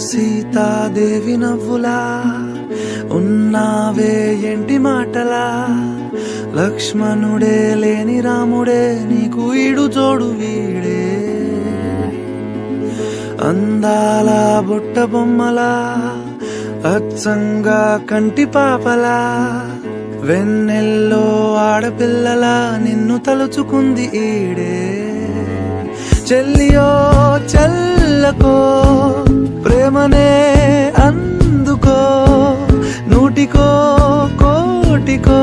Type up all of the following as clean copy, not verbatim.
సీతాదేవి నవ్వులా ఉన్నావే ఎంటి మాటలా, లక్ష్మణుడే లేని రాముడే నీకు ఈడు జోడు వీడే. అందాల బుట్ట బొమ్మలా అచ్చంగా కంటి పాపలా, వెన్నెల్లో ఆడపిల్లలా నిన్ను తలుచుకుంది ఈడే. చెల్లియో చెల్లకో ప్రేమనే అందుకో, నూటికో కోటికో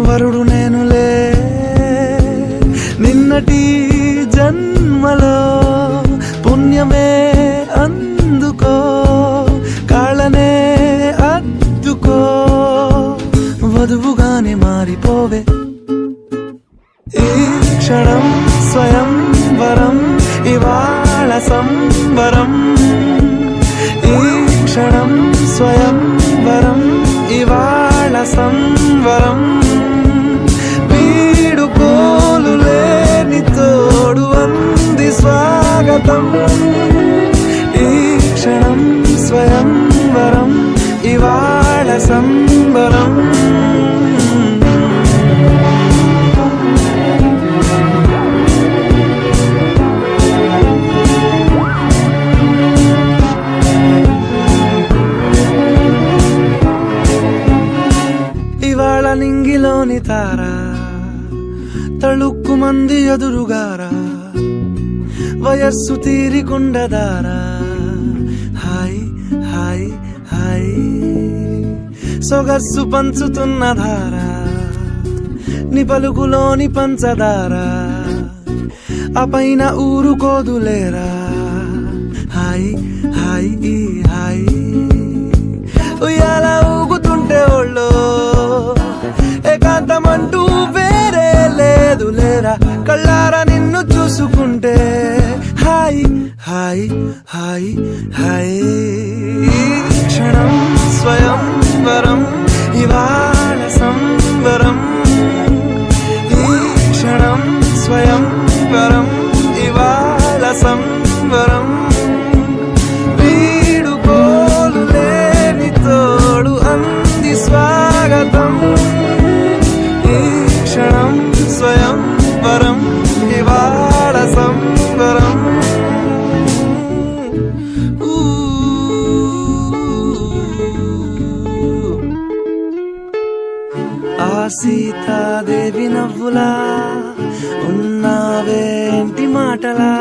వరుడు నేనులే. నిన్నటి జన్మలో పుణ్యమే అందుకో, కాళ్ళనే అద్దుకో, వధువుగానే మారిపోవే. ఈ క్షణం స్వయం వరం, ఇవాళ సంబరం. ఈ క్షణం స్వయం వరం, ఇవాళ సంబరం. వీడుకోలు లేని తోడు అంది స్వాగతం. ఈ క్షణం స్వయం వరం, ఇవాళ సంబరం. ఇవాళ నింగిలోని తారా తళుక్కు మంది ఎదురుగారా, వయస్సు తీరికుండదారా. హాయ్ హాయ్ హాయ్ సొగస్సు పంచుతున్న ధారా, ని పలుకులోని పంచదారా, ఆ పైన ఊరుకోదులేరా. హాయ్ హాయ్ ఈ హాయ్ ఉయ్యాల ఊగుతుంటే ఒళ్ళో ఏకాంతమంటూ వేరే లేదు లేరా. కళ్ళారా నిన్ను చూసుకుంటే హాయ్ హాయ్ హాయ్ హాయ్. క్షణం స్వయం వరం, ఇవాళ సంబరం. ఈ క్షణం స్వయం వరం, ఇవాళ సంబరం. వీడుకోలు లేని తోడు అంది స్వాగతం. ఈ క్షణం స్వయం వరం, ఇవాళ సంబరం. ఆ సీతాదేవి నవ్వులా ఉన్నావేంటి మాటలా,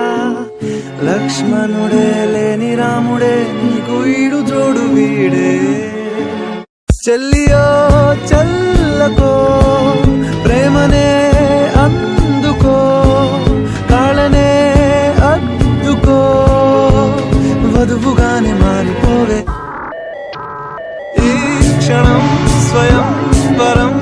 లక్ష్మణుడే లేని రాముడే నీకు ఈడు జోడు వీడే. చెల్లియో చెల్లకో ప్రేమనే అందుకో, కాళ్ళనే అద్దుకో, వధువుగానే మారిపోవే. ఈ క్షణం స్వయం వరం,